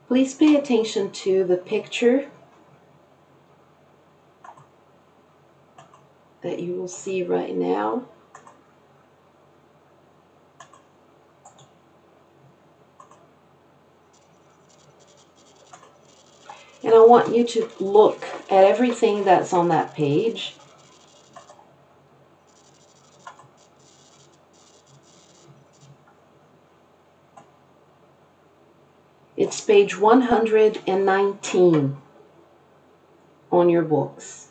Please pay attention to the picture that you will see right now. And I want you to look at everything that's on that page. It's page 119 on your books.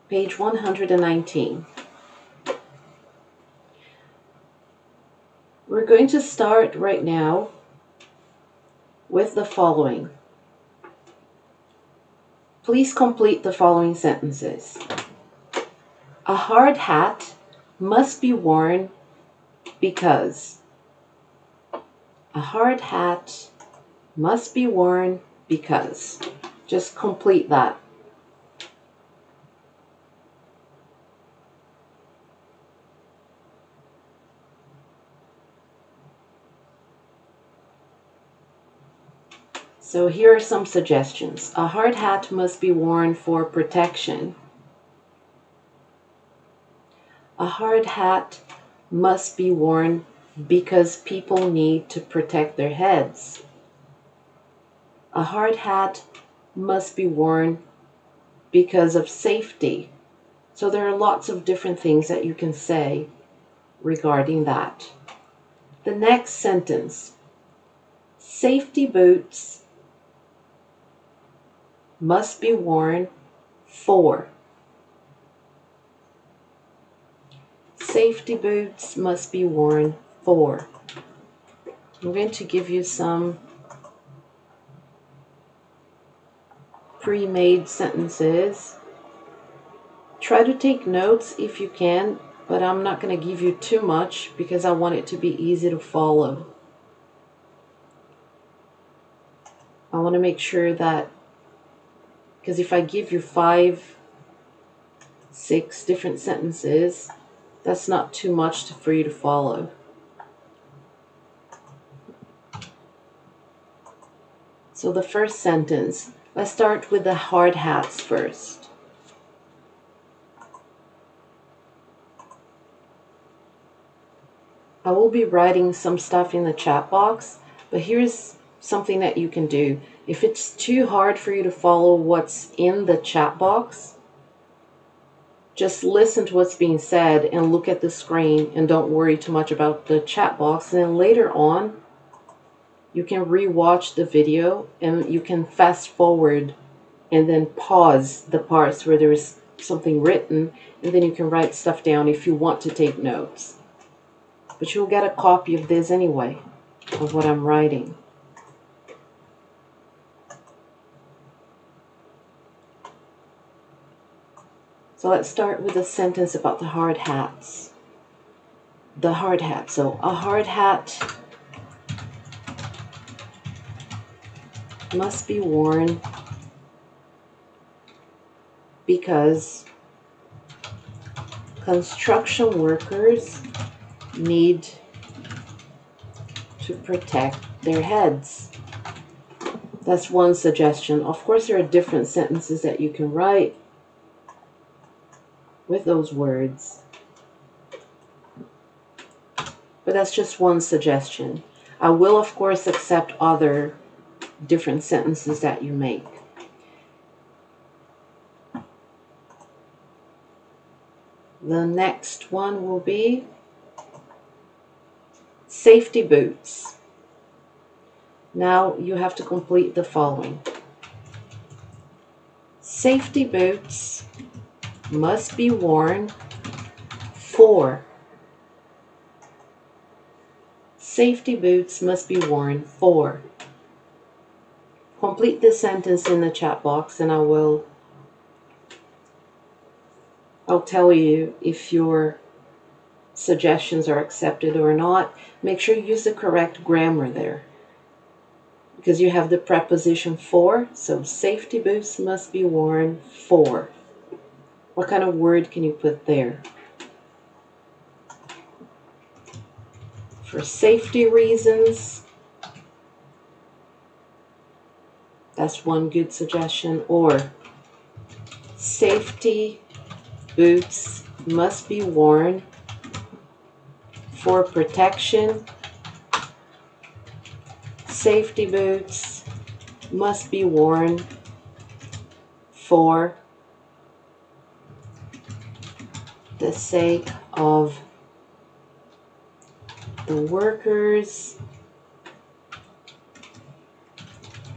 Page 119. We're going to start right now with the following. Please complete the following sentences. A hard hat must be worn because. A hard hat must be worn because. Just complete that. So here are some suggestions. A hard hat must be worn for protection. A hard hat must be worn because people need to protect their heads. A hard hat must be worn because of safety. So there are lots of different things that you can say regarding that. The next sentence. Safety boots must be worn for. Safety boots must be worn for. I'm going to give you some pre-made sentences. Try to take notes if you can, but I'm not going to give you too much because I want it to be easy to follow. I want to make sure that, because if I give you 5, 6 different sentences, that's not too much for you to follow. So the first sentence, let's start with the hard hats first. I will be writing some stuff in the chat box, but here's something that you can do. If it's too hard for you to follow what's in the chat box, just listen to what's being said and look at the screen and don't worry too much about the chat box. And then later on, you can re-watch the video and you can fast forward and then pause the parts where there's something written, and then you can write stuff down if you want to take notes. But you'll get a copy of this anyway, of what I'm writing. So let's start with a sentence about the hard hats. The hard hat. So a hard hat must be worn because construction workers need to protect their heads. That's one suggestion. Of course, there are different sentences that you can write with those words, but that's just one suggestion. I will, of course, accept other different sentences that you make. The next one will be safety boots. Now you have to complete the following. Safety boots must be worn for. Safety boots must be worn for. Complete this sentence in the chat box and I'll tell you if your suggestions are accepted or not. Make sure you use the correct grammar there, because you have the preposition for. So safety boots must be worn for. What kind of word can you put there? for safety reasons. That's one good suggestion. Or safety boots must be worn for protection. Safety boots must be worn for the sake of the workers'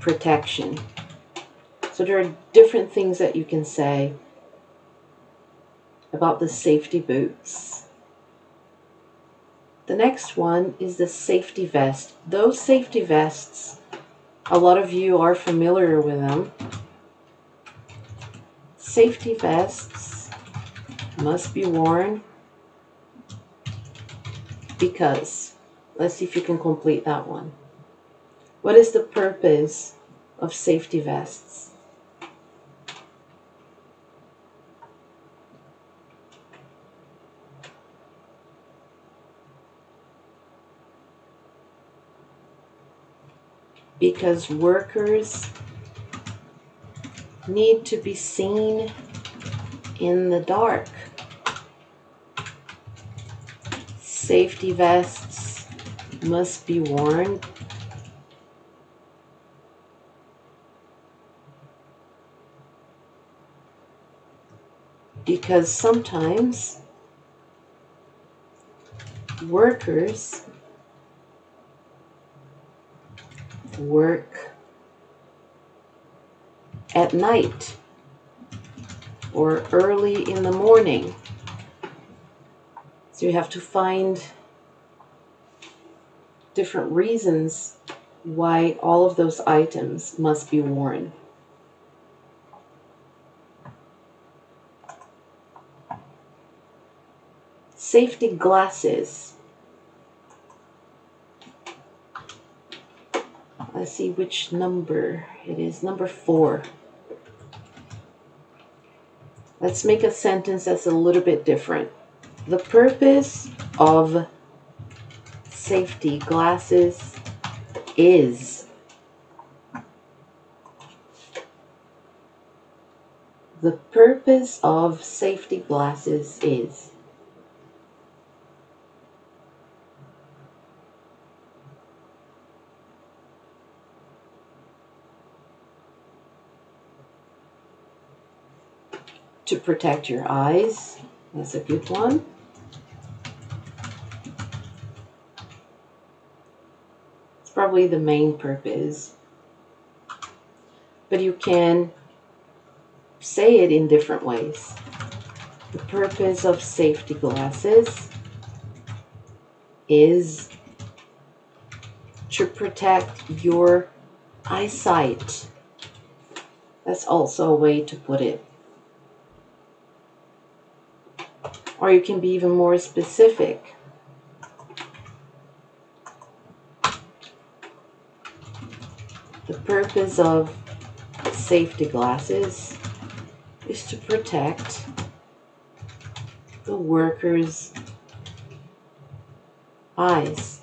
protection. So there are different things that you can say about the safety boots. The next one is the safety vest. Those safety vests, a lot of you are familiar with them. Safety vests must be worn because, let's see if you can complete that one. What is the purpose of safety vests? Because workers need to be seen in the dark. Safety vests must be worn because sometimes workers work at night or early in the morning. So you have to find different reasons why all of those items must be worn. Safety glasses. Let's see which number it is. Number 4. Let's make a sentence that's a little bit different. The purpose of safety glasses is. The purpose of safety glasses is. To protect your eyes. That's a good one. It's probably the main purpose. But you can say it in different ways. The purpose of safety glasses is to protect your eyesight. That's also a way to put it. Or you can be even more specific. The purpose of safety glasses is to protect the workers' eyes.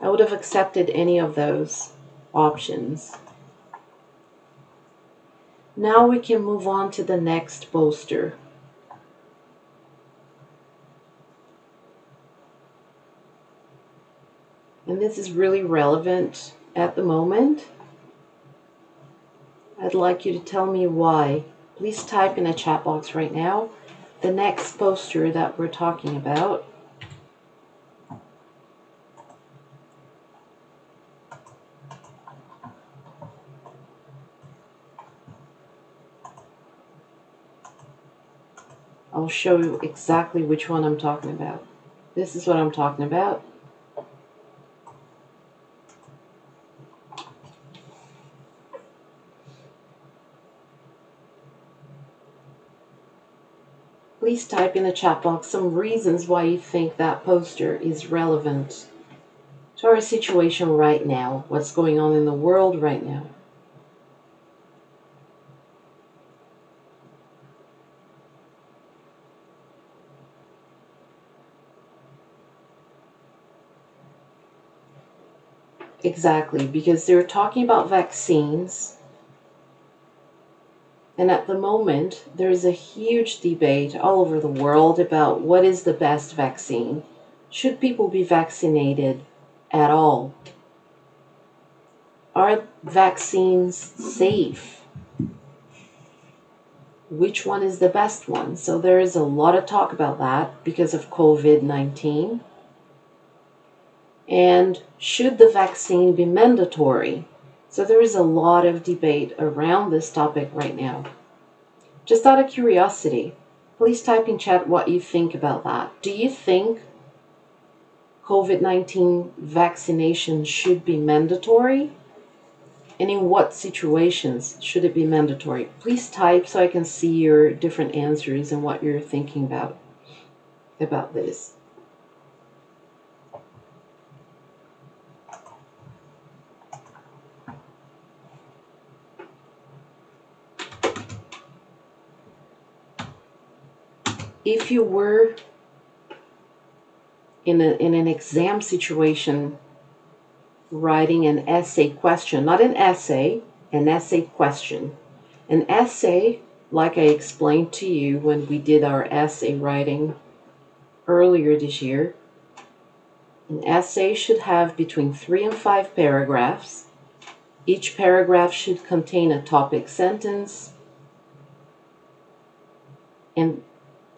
I would have accepted any of those options. Now we can move on to the next poster. And this is really relevant at the moment. I'd like you to tell me why. Please type in the chat box right now the next poster that we're talking about. I'll show you exactly which one I'm talking about. This is what I'm talking about. Please type in the chat box some reasons why you think that poster is relevant to our situation right now, what's going on in the world right now. Exactly, because they're talking about vaccines. And at the moment, there's a huge debate all over the world about what is the best vaccine. Should people be vaccinated at all? Are vaccines safe? Which one is the best one? So there is a lot of talk about that because of COVID-19. And should the vaccine be mandatory? So there is a lot of debate around this topic right now. Just out of curiosity, please type in chat what you think about that. Do you think COVID-19 vaccination should be mandatory? And in what situations should it be mandatory? Please type so I can see your different answers and what you're thinking about this. If you were in an exam situation writing an essay question, not an essay question. An essay, like I explained to you when we did our essay writing earlier this year, an essay should have between 3 and 5 paragraphs. Each paragraph should contain a topic sentence, and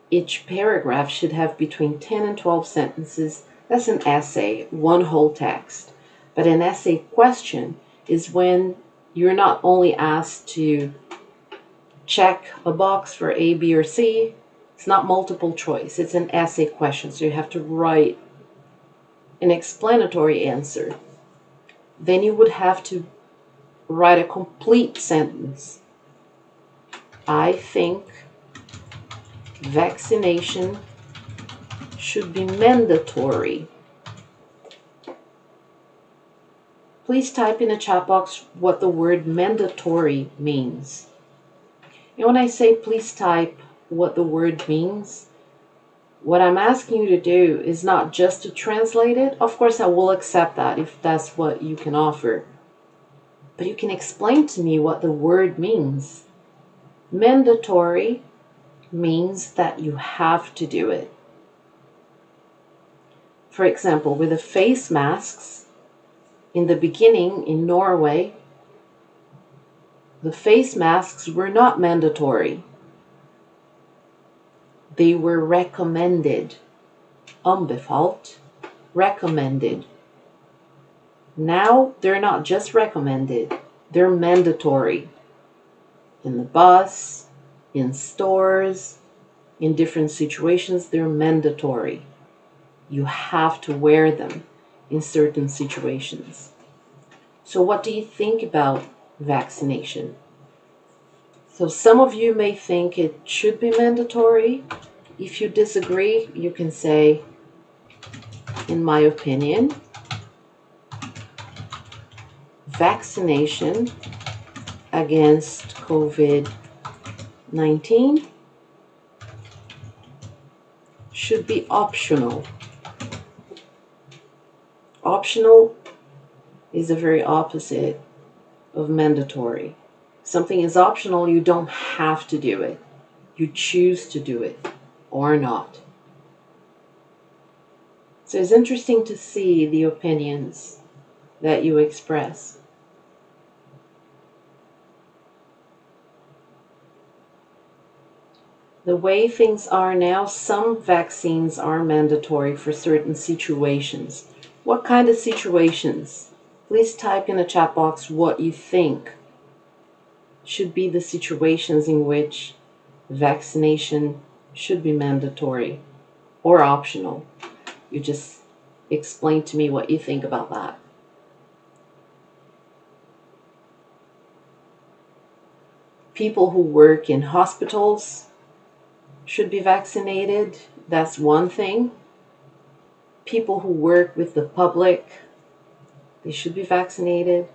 each paragraph should have between 10 and 12 sentences. That's an essay, one whole text. But an essay question is when you're not only asked to check a box for A, B, or C. It's not multiple choice. It's an essay question, so you have to write an explanatory answer. Then you would have to write a complete sentence. I think vaccination should be mandatory. Please type in the chat box what the word mandatory means. And when I say please type what the word means, what I'm asking you to do is not just to translate it. Of course, I will accept that if that's what you can offer. But you can explain to me what the word means. Mandatory means that you have to do it. For example, with the face masks, in the beginning in Norway, the face masks were not mandatory. They were recommended. Anbefalt, recommended. Now they're not just recommended, they're mandatory. In the bus, in stores, in different situations, they're mandatory. You have to wear them in certain situations. So what do you think about vaccination? So some of you may think it should be mandatory. If you disagree, you can say, in my opinion, vaccination against COVID-19 should be optional. Optional is the very opposite of mandatory. Something is optional, you don't have to do it. You choose to do it or not. So it's interesting to see the opinions that you express. The way things are now, some vaccines are mandatory for certain situations. What kind of situations? Please type in the chat box what you think should be the situations in which vaccination should be mandatory or optional. You just explain to me what you think about that. People who work in hospitals should be vaccinated. That's one thing. People who work with the public, they should be vaccinated.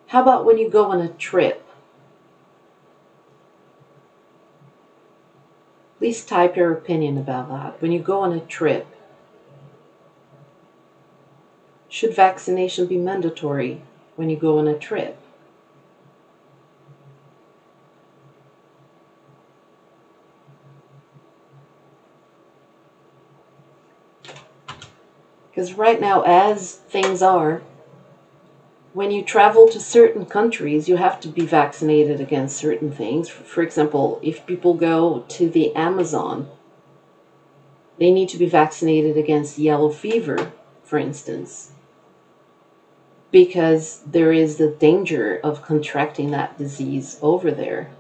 How about when you go on a trip? Please type your opinion about that. When you go on a trip, Should vaccination be mandatory when you go on a trip? Because right now, as things are, when you travel to certain countries, you have to be vaccinated against certain things. For example, if people go to the Amazon, they need to be vaccinated against yellow fever, for instance, because there is the danger of contracting that disease over there.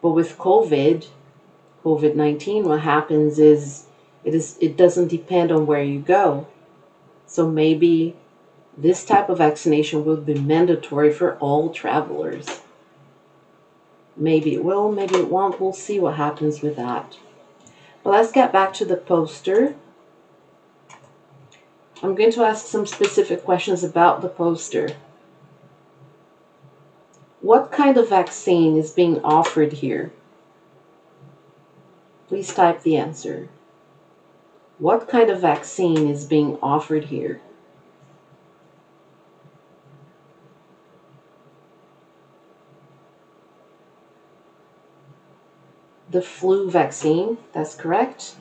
But with COVID-19, what happens is it doesn't depend on where you go. So maybe this type of vaccination will be mandatory for all travelers. Maybe it will, maybe it won't. We'll see what happens with that. But let's get back to the poster. I'm going to ask some specific questions about the poster. What kind of vaccine is being offered here? Please type the answer. What kind of vaccine is being offered here? The flu vaccine, that's correct.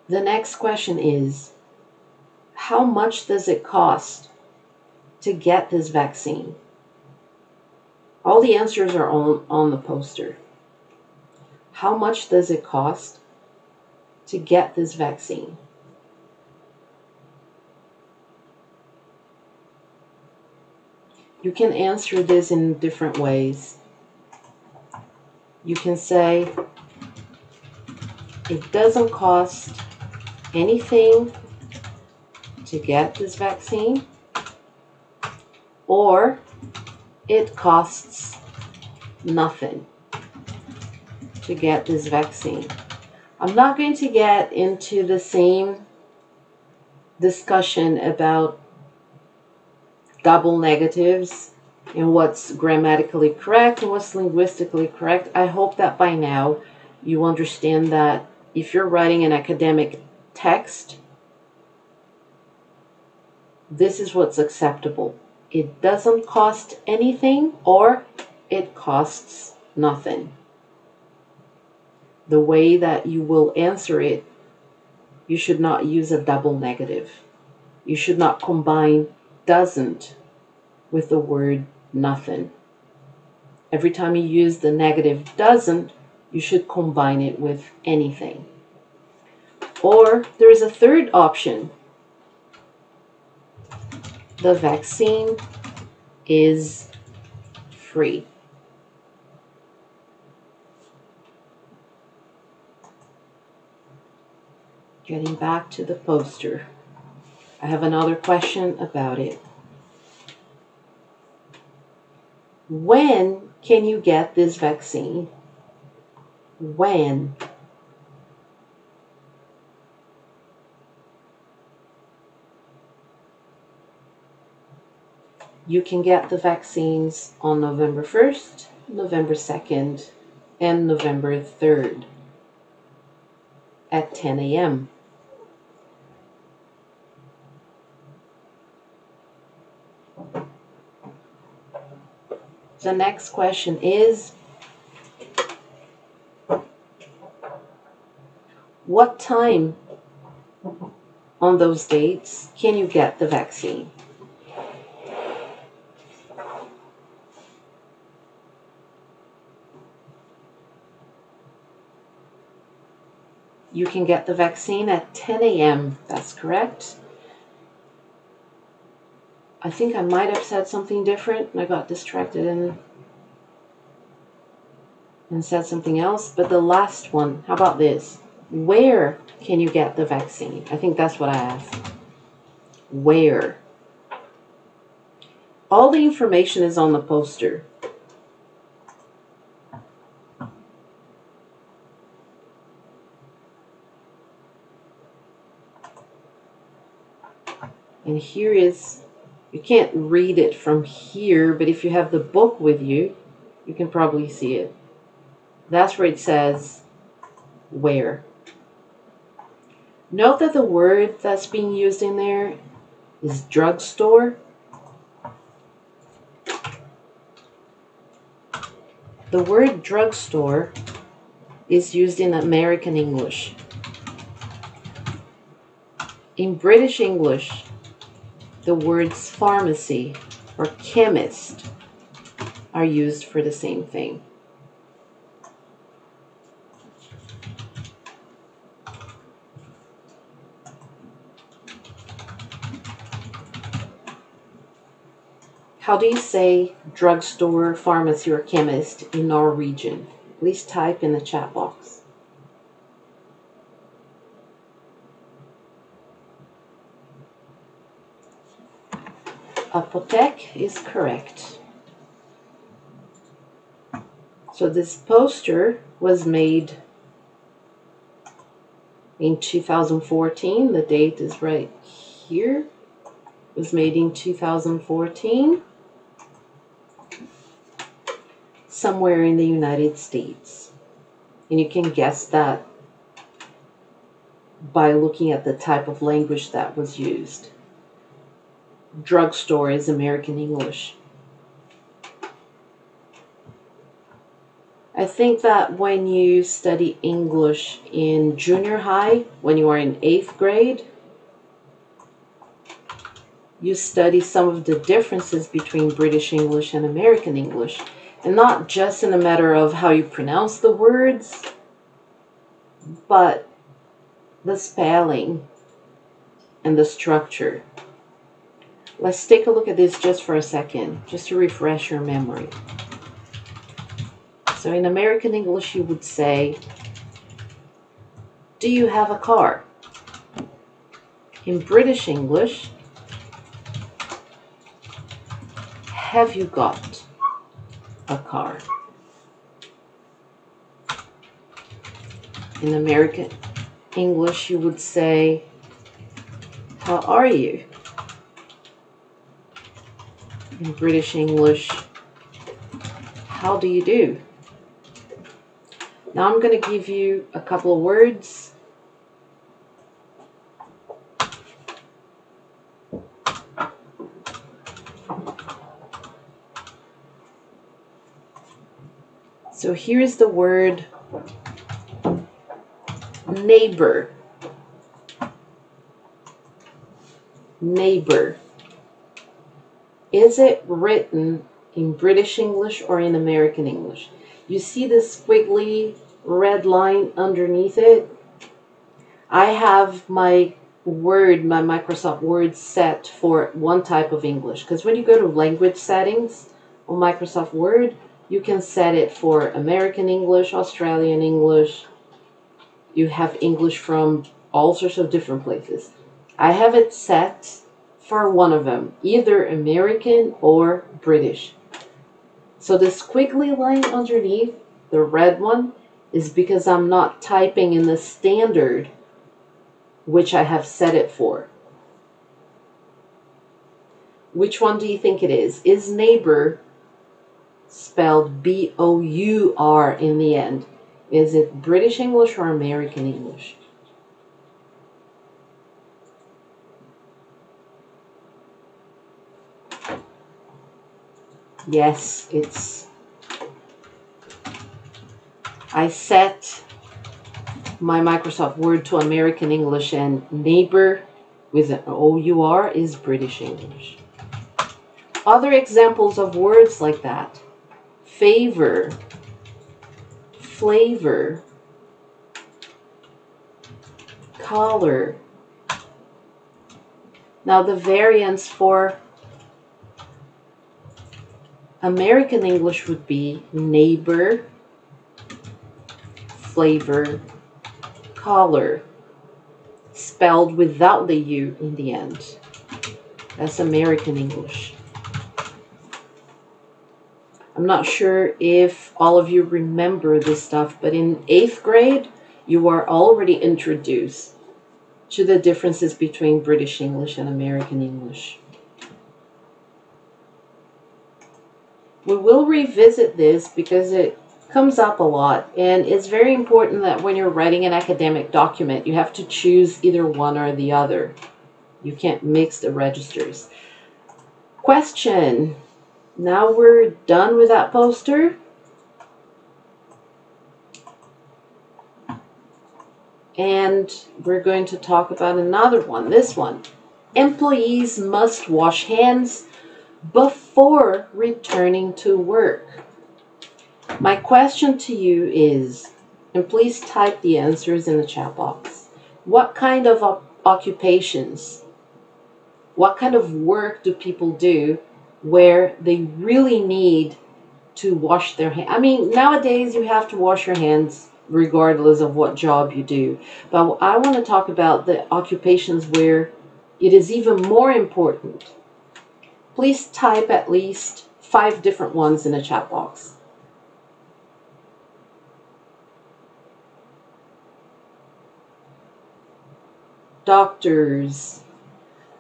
The next question is, how much does it cost to get this vaccine? All the answers are on the poster. How much does it cost to get this vaccine? You can answer this in different ways. You can say, it doesn't cost anything to get this vaccine, or it costs nothing to get this vaccine. I'm not going to get into the same discussion about double negatives and what's grammatically correct and what's linguistically correct. I hope that by now you understand that if you're writing an academic text, this is what's acceptable. It doesn't cost anything, or it costs nothing. The way that you will answer it, you should not use a double negative. You should not combine doesn't with the word nothing. Every time you use the negative doesn't, you should combine it with anything. Or there is a third option. The vaccine is free. Getting back to the poster, I have another question about it. When can you get this vaccine? When? You can get the vaccines on November 1st, November 2nd, and November 3rd at 10 a.m. The next question is, what time on those dates can you get the vaccine? You can get the vaccine at 10 a.m. That's correct. I think I might have said something different and I got distracted and said something else. But the last one, how about this? Where can you get the vaccine? I think that's what I asked. Where? All the information is on the poster. And here is, you can't read it from here, but if you have the book with you, you can probably see it. That's where it says where. Note that the word that's being used in there is drugstore. The word drugstore is used in American English. In British English, the words pharmacy or chemist are used for the same thing. How do you say drugstore, pharmacy, or chemist in Norwegian? Please type in the chat box. Apotek is correct. So this poster was made in 2014. The date is right here. It was made in 2014. Somewhere in the United States. And you can guess that by looking at the type of language that was used. Drugstore is American English. I think that when you study English in junior high, when you are in 8th grade, you study some of the differences between British English and American English. And not just in a matter of how you pronounce the words, but the spelling and the structure. Let's take a look at this just for a second, just to refresh your memory. So in American English, you would say, do you have a car? In British English, have you got a car? In American English, you would say, how are you? In British English, how do you do? Now I'm going to give you a couple of words. So here's the word neighbor. Neighbor. Is it written in British English or in American English? You see this squiggly red line underneath it? I have my Microsoft Word set for one type of English, because when you go to language settings on Microsoft Word, you can set it for American English, Australian English. You have English from all sorts of different places. I have it set for one of them, either American or British. So the squiggly line underneath, the red one, is because I'm not typing in the standard which I have set it for. Which one do you think it is? Is neighbor spelled B-O-U-R in the end? Is it British English or American English? Yes, I set my Microsoft Word to American English, and neighbor with an O-U-R is British English. Other examples of words like that: favor, flavor, color. Now the variants for American English would be neighbor, flavor, color, spelled without the U in the end. That's American English. I'm not sure if all of you remember this stuff, but in 8th grade, you are already introduced to the differences between British English and American English. We will revisit this because it comes up a lot, and it's very important that when you're writing an academic document, you have to choose either one or the other. You can't mix the registers. Question. Now we're done with that poster. And we're going to talk about another one. This one. Employees must wash hands before returning to work. My question to you is, and please type the answers in the chat box. What kind of occupations, what kind of work do people do where they really need to wash their hands? I mean, nowadays you have to wash your hands regardless of what job you do. But I want to talk about the occupations where it is even more important. Please type at least 5 different ones in the chat box. Doctors,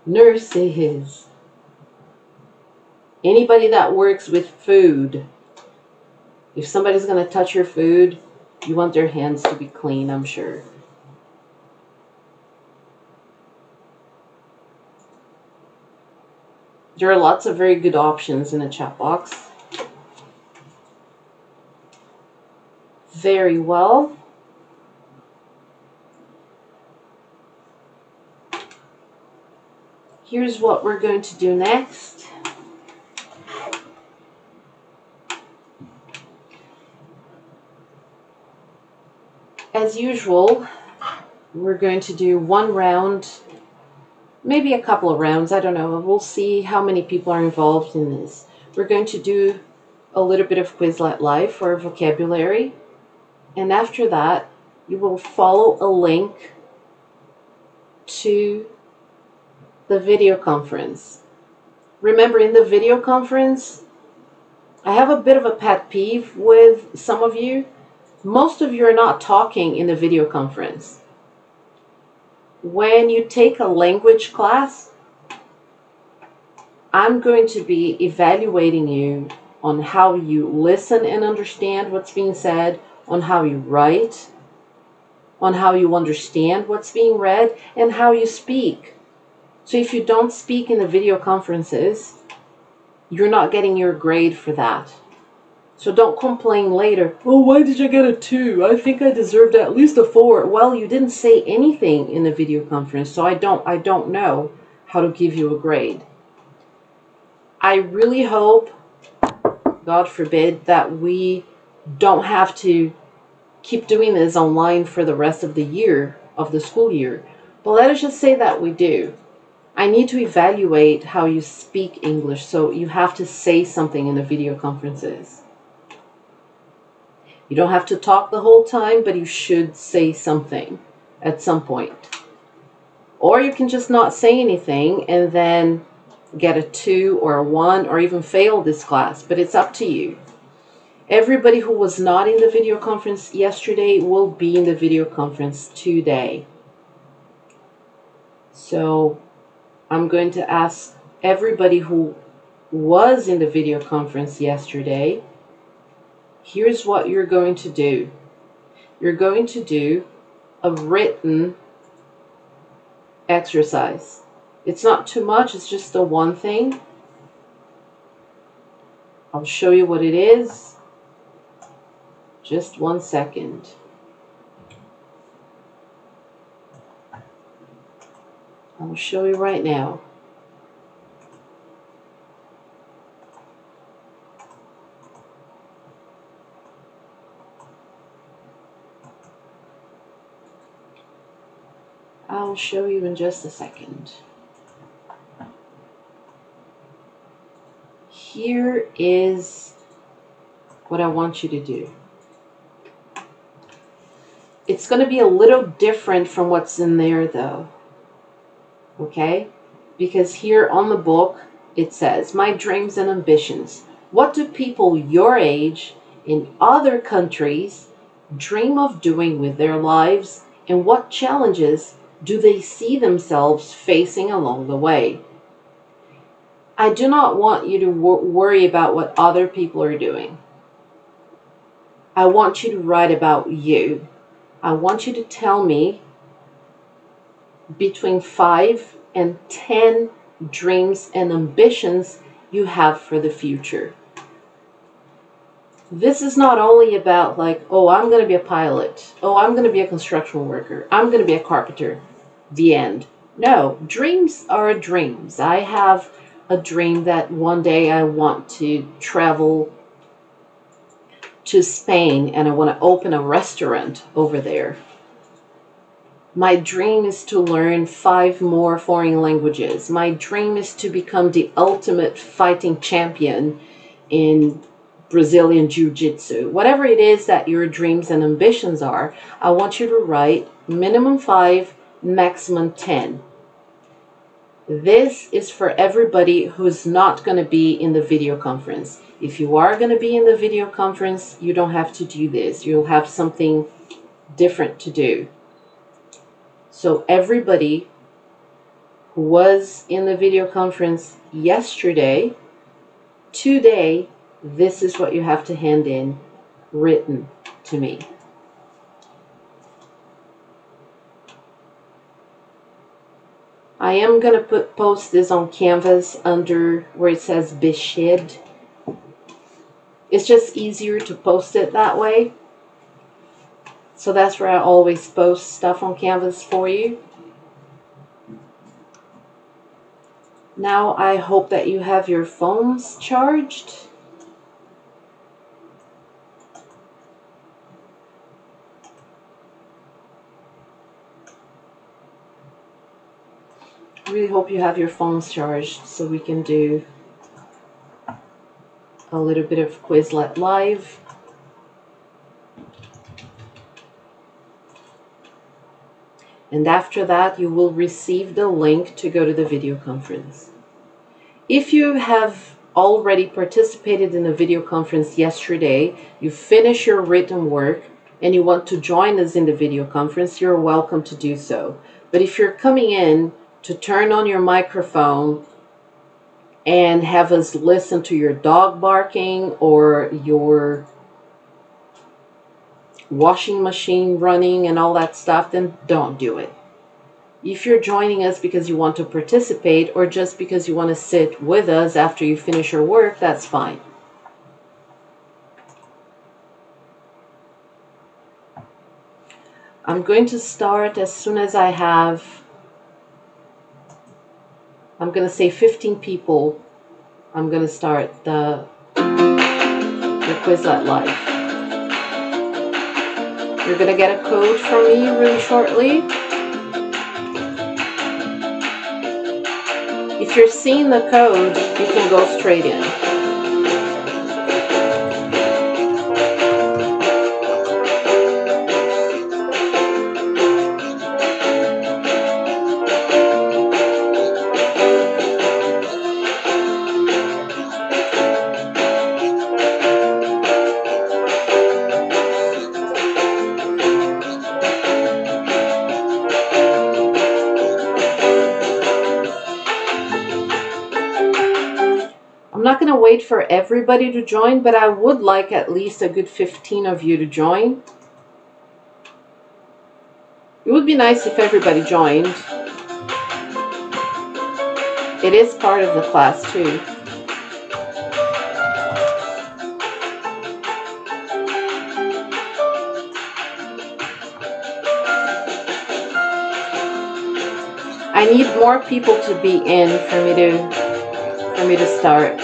nurses, anybody that works with food. If somebody's going to touch your food, you want their hands to be clean, I'm sure. There are lots of very good options in the chat box. Very well. Here's what we're going to do next. As usual, we're going to do one round, maybe a couple of rounds, I don't know. We'll see how many people are involved in this. We're going to do a little bit of Quizlet Live for vocabulary. And after that, you will follow a link to the video conference. Remember, in the video conference, I have a bit of a pet peeve with some of you. Most of you are not talking in the video conference. When you take a language class, I'm going to be evaluating you on how you listen and understand what's being said, on how you write, on how you understand what's being read, and how you speak. So if you don't speak in the video conferences, you're not getting your grade for that. So don't complain later, oh, why did you get a 2? I think I deserved at least a 4. Well, you didn't say anything in the video conference, so I don't know how to give you a grade. I really hope, God forbid, that we don't have to keep doing this online for the rest of the year, of the school year. But let us just say that we do. I need to evaluate how you speak English, so you have to say something in the video conferences. You don't have to talk the whole time, but you should say something at some point. Or you can just not say anything and then get a 2 or a 1 or even fail this class, but it's up to you. Everybody who was not in the video conference yesterday will be in the video conference today. So I'm going to ask everybody who was in the video conference yesterday, here's what you're going to do. You're going to do a written exercise. It's not too much, it's just the one thing. I'll show you what it is. Just 1 second. I'll show you right now. I'll show you in just a second. Here is what I want you to do. It's going to be a little different from what's in there though. Okay? Because here on the book it says, my dreams and ambitions. What do people your age in other countries dream of doing with their lives, and what challenges do they see themselves facing along the way? I do not want you to worry about what other people are doing. I want you to write about you. I want you to tell me between 5 and 10 dreams and ambitions you have for the future. This is not only about like, oh, I'm going to be a pilot. Oh, I'm going to be a construction worker. I'm going to be a carpenter. The end. No, dreams are dreams. I have a dream that one day I want to travel to Spain and I want to open a restaurant over there. My dream is to learn 5 more foreign languages. My dream is to become the ultimate fighting champion in Brazilian Jiu-Jitsu. Whatever it is that your dreams and ambitions are, I want you to write minimum 5, maximum 10. This is for everybody who's not going to be in the video conference. If you are going to be in the video conference, you don't have to do this. You'll have something different to do. So everybody who was in the video conference yesterday, today, this is what you have to hand in written to me. I am going to post this on Canvas under where it says Bishid. It's just easier to post it that way. So that's where I always post stuff on Canvas for you. Now I hope that you have your phones charged. I really hope you have your phones charged so we can do a little bit of Quizlet Live. And after that, you will receive the link to go to the video conference. If you have already participated in the video conference yesterday, you finish your written work, and you want to join us in the video conference, you're welcome to do so. But if you're coming in to turn on your microphone and have us listen to your dog barking or your washing machine running and all that stuff, then don't do it. If you're joining us because you want to participate or just because you want to sit with us after you finish your work, that's fine. I'm going to start as soon as I have, I'm going to say 15 people. I'm going to start the Quizlet Live. You're going to get a code from me really shortly. If you're seeing the code, you can go straight in. I'm not going to wait for everybody to join, but I would like at least a good 15 of you to join. It would be nice if everybody joined. It is part of the class too. I need more people to be in for me to start.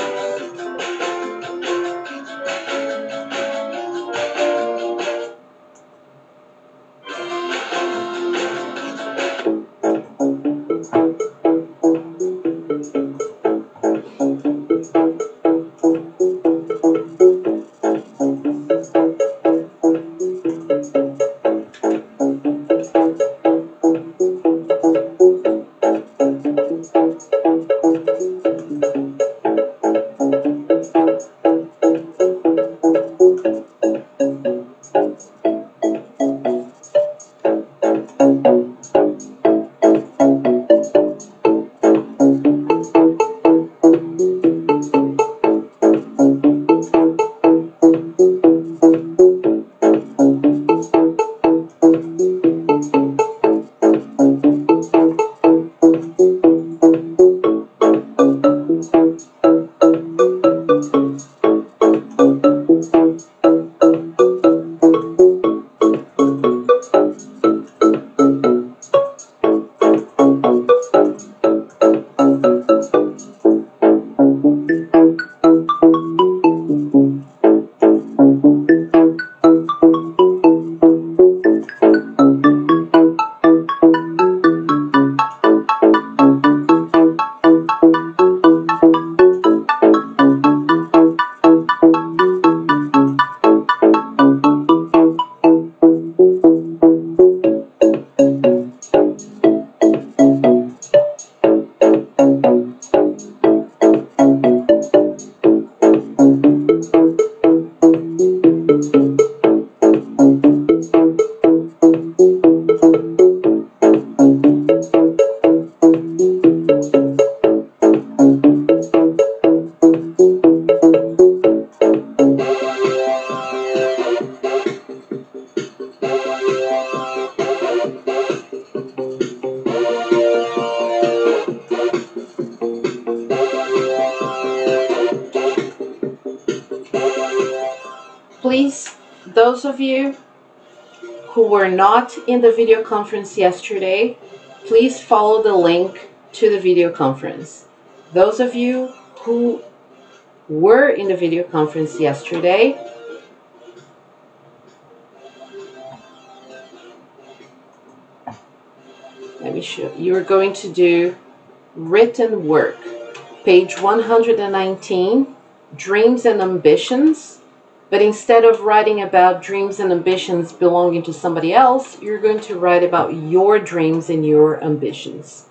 those of you who were not in the video conference yesterday, please follow the link to the video conference. Those of you who were in the video conference yesterday, let me show you. You're going to do written work, page 119, dreams and ambitions. But instead of writing about dreams and ambitions belonging to somebody else, you're going to write about your dreams and your ambitions.